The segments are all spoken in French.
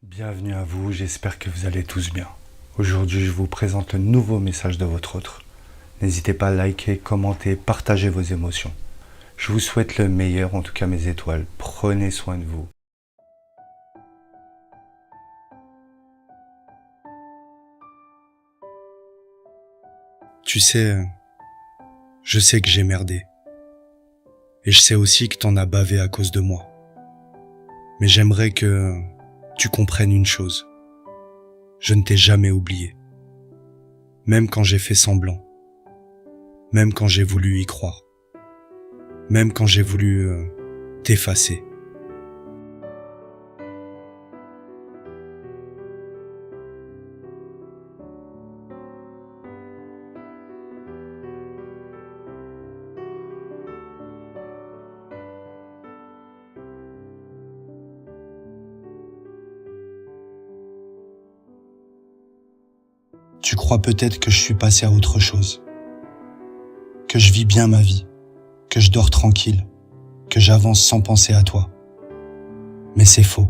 Bienvenue à vous, j'espère que vous allez tous bien. Aujourd'hui, je vous présente le nouveau message de votre autre. N'hésitez pas à liker, commenter, partager vos émotions. Je vous souhaite le meilleur, en tout cas mes étoiles. Prenez soin de vous. Tu sais, je sais que j'ai merdé. Et je sais aussi que t'en as bavé à cause de moi. Mais j'aimerais que tu comprennes une chose. Je ne t'ai jamais oublié. Même quand j'ai fait semblant. Même quand j'ai voulu y croire. Même quand j'ai voulu t'effacer. Tu crois peut-être que je suis passé à autre chose. Que je vis bien ma vie. Que je dors tranquille. Que j'avance sans penser à toi. Mais c'est faux.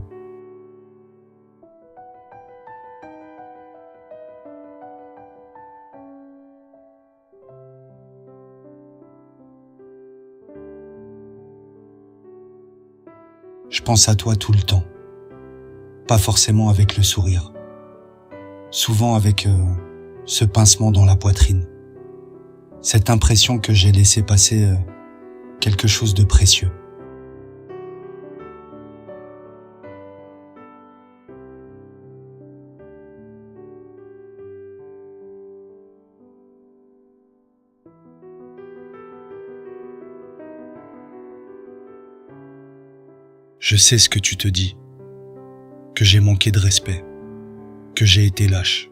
Je pense à toi tout le temps. Pas forcément avec le sourire. Souvent avec ce pincement dans la poitrine. Cette impression que j'ai laissé passer quelque chose de précieux. Je sais ce que tu te dis, que j'ai manqué de respect, que j'ai été lâche,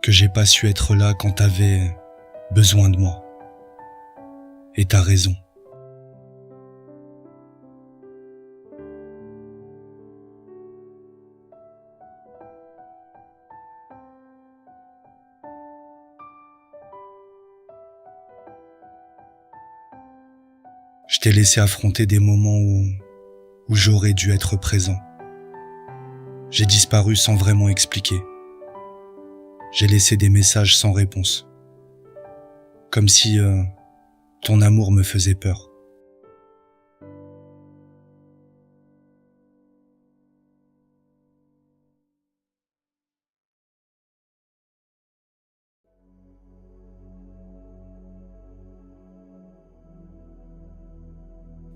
que j'ai pas su être là quand t'avais besoin de moi. Et t'as raison. Je t'ai laissé affronter des moments où j'aurais dû être présent. J'ai disparu sans vraiment expliquer. J'ai laissé des messages sans réponse. Comme si ton amour me faisait peur.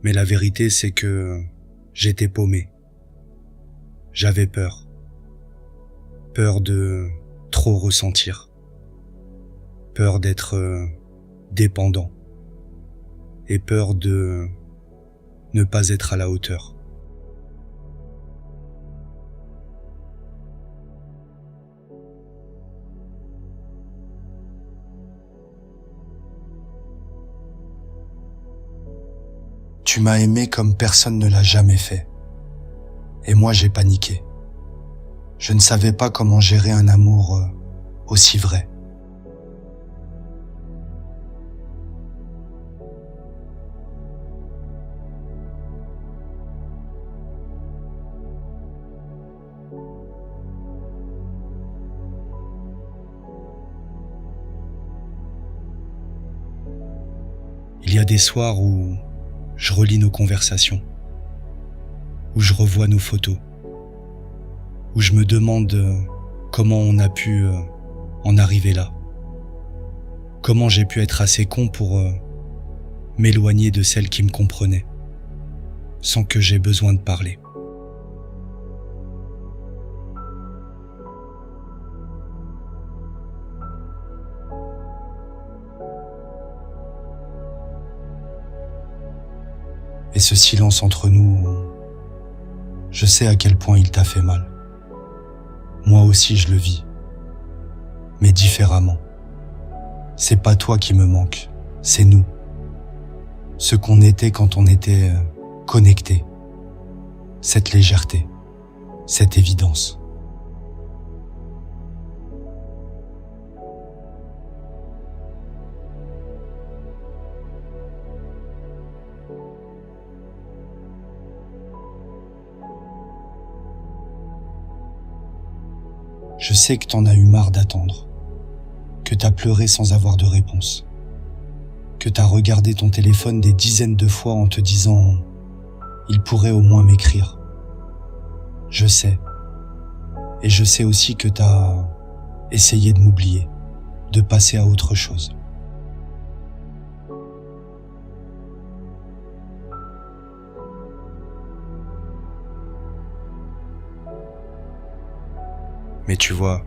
Mais la vérité, c'est que j'étais paumé. J'avais peur. Peur de trop ressentir. Peur d'être dépendant. Et peur de ne pas être à la hauteur. Tu m'as aimé comme personne ne l'a jamais fait. Et moi j'ai paniqué. Je ne savais pas comment gérer un amour aussi vrai. Il y a des soirs où je relis nos conversations, où je revois nos photos, où je me demande comment on a pu en arriver là. Comment j'ai pu être assez con pour m'éloigner de celle qui me comprenait, sans que j'aie besoin de parler. Et ce silence entre nous, je sais à quel point il t'a fait mal. Moi aussi je le vis, mais différemment. C'est pas toi qui me manque, c'est nous. Ce qu'on était quand on était connectés. Cette légèreté, cette évidence. Je sais que t'en as eu marre d'attendre, que t'as pleuré sans avoir de réponse, que t'as regardé ton téléphone des dizaines de fois en te disant « il pourrait au moins m'écrire ». Je sais. Et je sais aussi que t'as essayé de m'oublier, de passer à autre chose. Mais tu vois,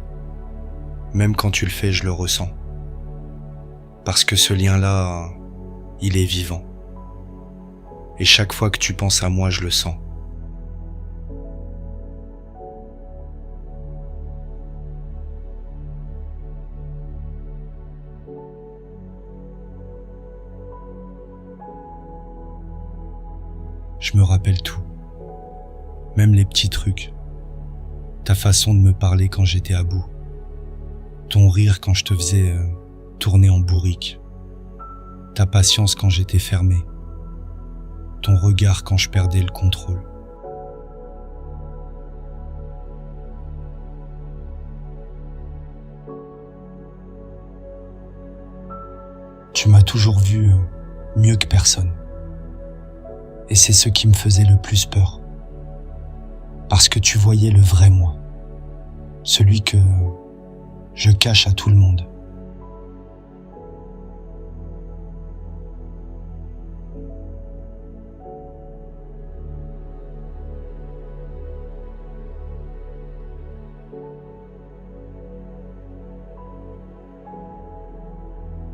même quand tu le fais, je le ressens. Parce que ce lien-là, il est vivant. Et chaque fois que tu penses à moi, je le sens. Je me rappelle tout, même les petits trucs. Ta façon de me parler quand j'étais à bout. Ton rire quand je te faisais tourner en bourrique. Ta patience quand j'étais fermé. Ton regard quand je perdais le contrôle. Tu m'as toujours vu mieux que personne. Et c'est ce qui me faisait le plus peur. Parce que tu voyais le vrai moi. Celui que je cache à tout le monde.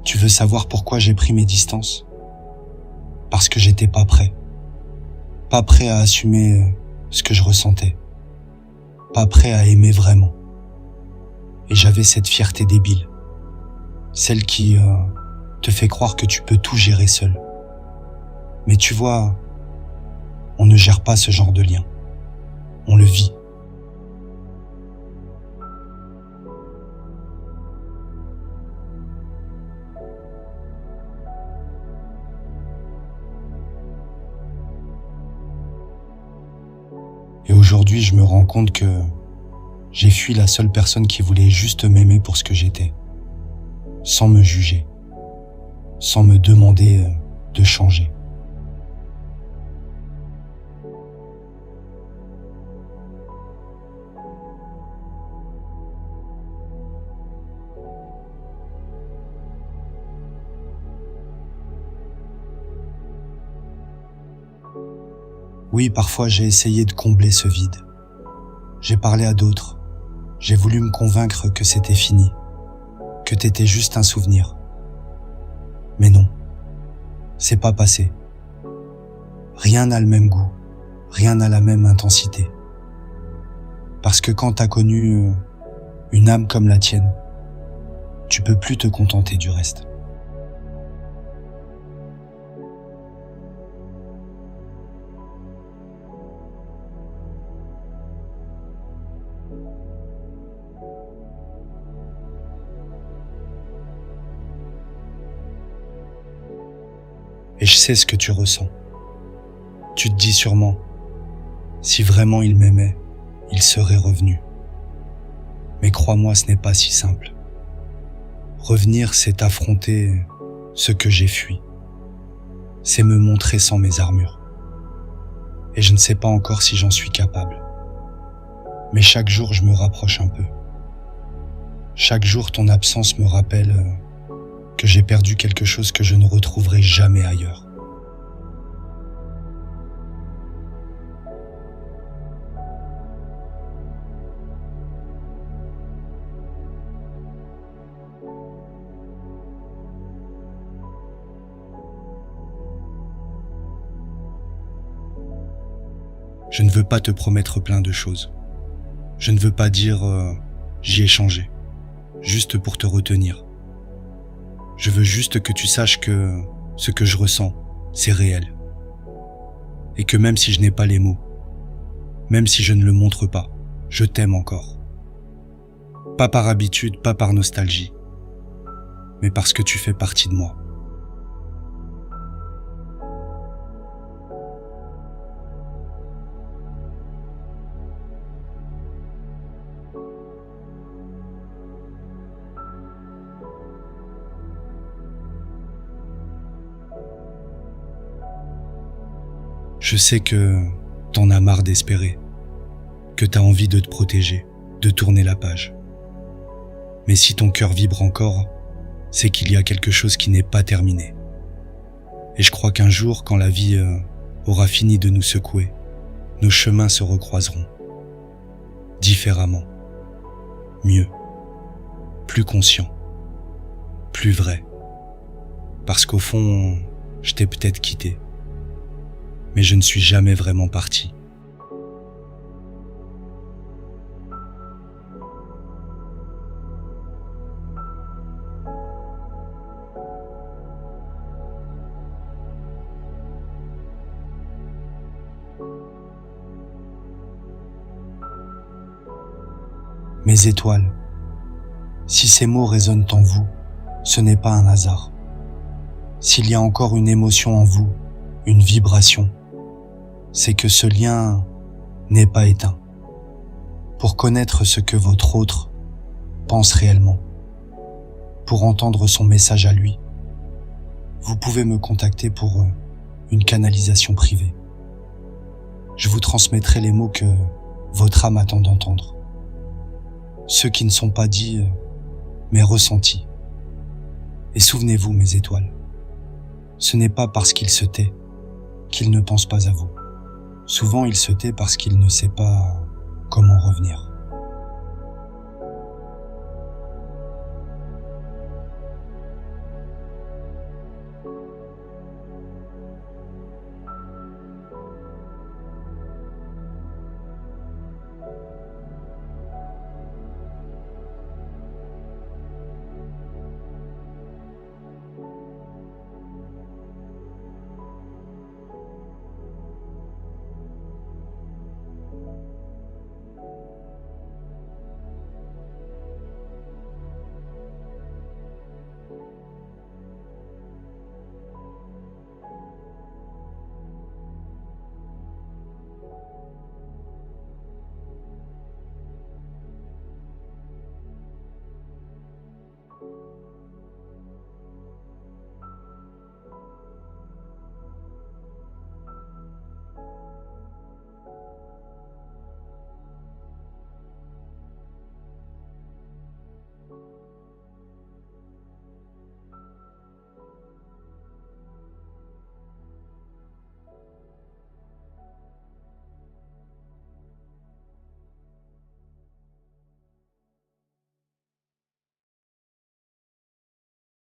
Tu veux savoir pourquoi j'ai pris mes distances? Parce que j'étais pas prêt. Pas prêt à assumer ce que je ressentais. Pas prêt à aimer vraiment. Et j'avais cette fierté débile. Celle qui te fait croire que tu peux tout gérer seul. Mais tu vois, on ne gère pas ce genre de lien. On le vit. Et aujourd'hui, je me rends compte que j'ai fui la seule personne qui voulait juste m'aimer pour ce que j'étais, sans me juger, sans me demander de changer. Oui, parfois j'ai essayé de combler ce vide. J'ai parlé à d'autres. J'ai voulu me convaincre que c'était fini, que t'étais juste un souvenir. Mais non, c'est pas passé. Rien n'a le même goût, rien n'a la même intensité. Parce que quand t'as connu une âme comme la tienne, tu peux plus te contenter du reste. Et je sais ce que tu ressens. Tu te dis sûrement, si vraiment il m'aimait, il serait revenu. Mais crois-moi, ce n'est pas si simple. Revenir, c'est affronter ce que j'ai fui. C'est me montrer sans mes armures. Et je ne sais pas encore si j'en suis capable. Mais chaque jour, je me rapproche un peu. Chaque jour, ton absence me rappelle que j'ai perdu quelque chose que je ne retrouverai jamais ailleurs. Je ne veux pas te promettre plein de choses. Je ne veux pas dire j'y ai changé, juste pour te retenir. Je veux juste que tu saches que ce que je ressens, c'est réel. Et que même si je n'ai pas les mots, même si je ne le montre pas, je t'aime encore. Pas par habitude, pas par nostalgie, mais parce que tu fais partie de moi. Je sais que t'en as marre d'espérer, que t'as envie de te protéger, de tourner la page. Mais si ton cœur vibre encore, c'est qu'il y a quelque chose qui n'est pas terminé. Et je crois qu'un jour, quand la vie aura fini de nous secouer, nos chemins se recroiseront. Différemment. Mieux. Plus conscient. Plus vrai. Parce qu'au fond, je t'ai peut-être quitté. Mais je ne suis jamais vraiment parti. Mes étoiles, si ces mots résonnent en vous, ce n'est pas un hasard. S'il y a encore une émotion en vous, une vibration, c'est que ce lien n'est pas éteint. Pour connaître ce que votre autre pense réellement, pour entendre son message à lui, vous pouvez me contacter pour une canalisation privée. Je vous transmettrai les mots que votre âme attend d'entendre. Ceux qui ne sont pas dits, mais ressentis. Et souvenez-vous, mes étoiles, ce n'est pas parce qu'il se tait qu'il ne pense pas à vous. Souvent, il se tait parce qu'il ne sait pas comment revenir.